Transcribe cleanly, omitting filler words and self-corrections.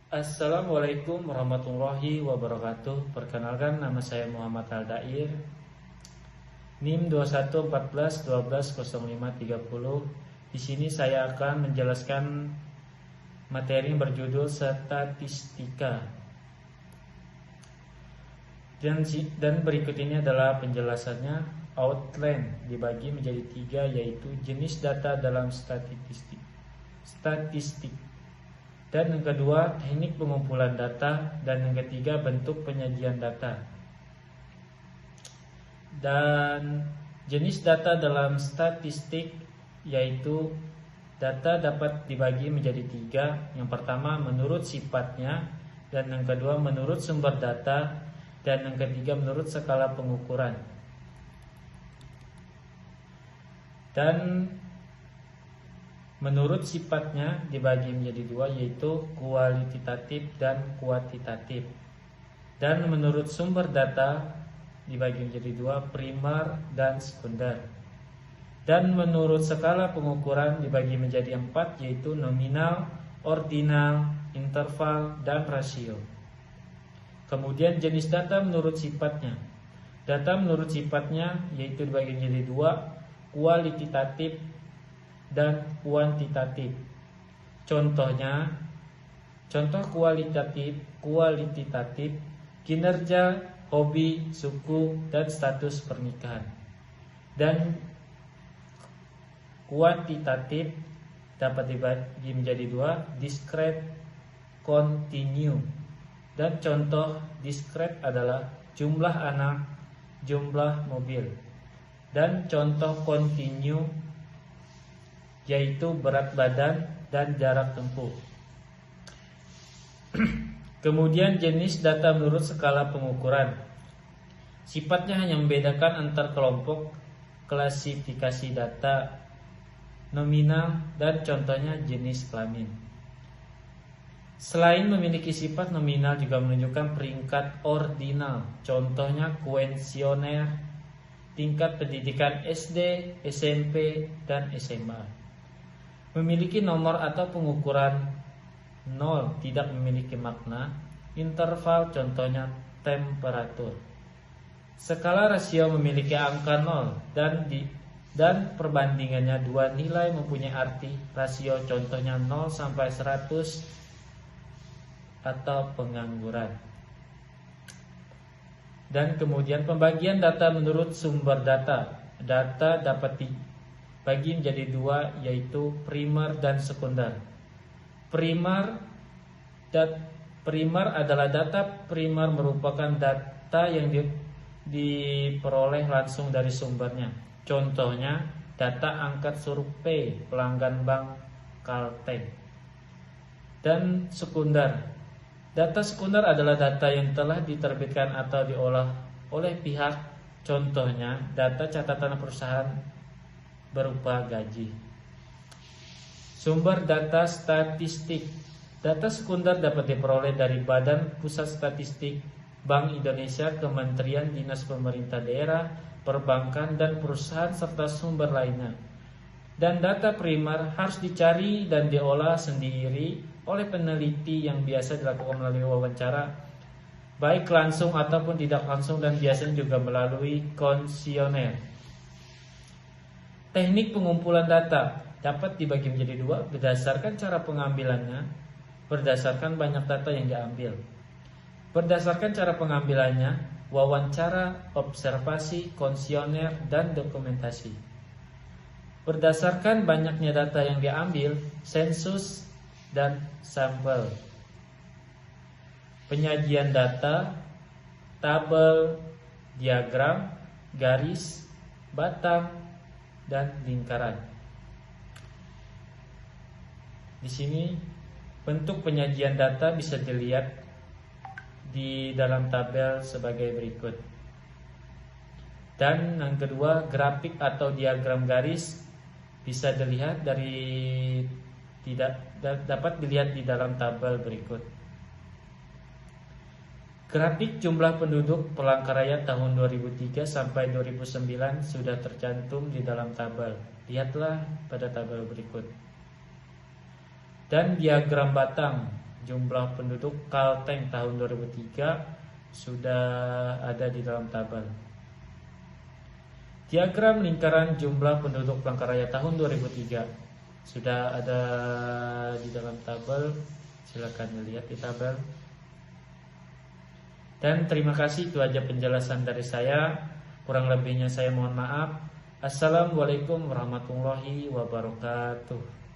Assalamualaikum warahmatullahi wabarakatuh. Perkenalkan, nama saya Muhammad Aldair, NIM 2114120530. Di sini saya akan menjelaskan materi yang berjudul statistika. Dan berikut ini adalah penjelasannya. Outline dibagi menjadi 3, yaitu jenis data dalam statistik. Dan yang kedua, teknik pengumpulan data. Dan yang ketiga, bentuk penyajian data. Dan jenis data dalam statistik yaitu data dapat dibagi menjadi 3. Yang pertama, menurut sifatnya. Dan yang kedua, menurut sumber data. Dan yang ketiga, menurut skala pengukuran. Dan menurut sifatnya dibagi menjadi 2, yaitu kualitatif dan kuantitatif. Dan menurut sumber data dibagi menjadi 2, primer dan sekunder. Dan menurut skala pengukuran dibagi menjadi 4, yaitu nominal, ordinal, interval, dan rasio. Kemudian jenis data menurut sifatnya. Data menurut sifatnya yaitu dibagi menjadi 2, kualitatif dan kuantitatif. Contoh kualitatif, kinerja, hobi, suku, dan status pernikahan. Dan kuantitatif dapat dibagi menjadi 2, discrete, continue. Dan contoh discrete adalah jumlah anak, jumlah mobil. Dan contoh continue yaitu berat badan dan jarak tempuh. Kemudian jenis data menurut skala pengukuran. Sifatnya hanya membedakan antar kelompok klasifikasi data nominal dan contohnya jenis kelamin. Selain memiliki sifat nominal juga menunjukkan peringkat ordinal. Contohnya kuesioner, tingkat pendidikan SD, SMP, dan SMA. Memiliki nomor atau pengukuran 0 tidak memiliki makna. Interval contohnya temperatur. Skala rasio memiliki angka 0 dan perbandingannya 2 nilai mempunyai arti. Rasio contohnya 0 sampai 100 atau pengangguran. Dan kemudian pembagian data menurut sumber data. Data dapat dibagi menjadi 2, yaitu primer dan sekunder. Primer adalah data primer merupakan data yang diperoleh langsung dari sumbernya. Contohnya data angkat survei pelanggan bank Caltech. Dan sekunder. Data sekunder adalah data yang telah diterbitkan atau diolah oleh pihak. Contohnya data catatan perusahaan berupa gaji. Sumber data statistik. Data sekunder dapat diperoleh dari Badan Pusat Statistik, Bank Indonesia, Kementerian Dinas Pemerintah Daerah, perbankan, dan perusahaan serta sumber lainnya. Dan data primer harus dicari dan diolah sendiri oleh peneliti yang biasa dilakukan melalui wawancara, baik langsung ataupun tidak langsung, dan biasanya juga melalui kuesioner. Teknik pengumpulan data dapat dibagi menjadi 2 berdasarkan cara pengambilannya, berdasarkan banyak data yang diambil. Berdasarkan cara pengambilannya, wawancara, observasi, kuesioner, dan dokumentasi. Berdasarkan banyaknya data yang diambil, sensus dan sampel. Penyajian data, tabel, diagram, garis, batang, dan lingkaran. Di sini bentuk penyajian data bisa dilihat di dalam tabel sebagai berikut. Dan yang kedua, grafik atau diagram garis bisa dilihat dapat dilihat di dalam tabel berikut. Grafik jumlah penduduk Palangkaraya tahun 2003 sampai 2009 sudah tercantum di dalam tabel. Lihatlah pada tabel berikut. Dan diagram batang jumlah penduduk Kalteng tahun 2003 sudah ada di dalam tabel. Diagram lingkaran jumlah penduduk Palangkaraya tahun 2003 sudah ada di dalam tabel. Silakan dilihat di tabel. Dan terima kasih, itu aja penjelasan dari saya. Kurang lebihnya saya mohon maaf. Assalamualaikum warahmatullahi wabarakatuh.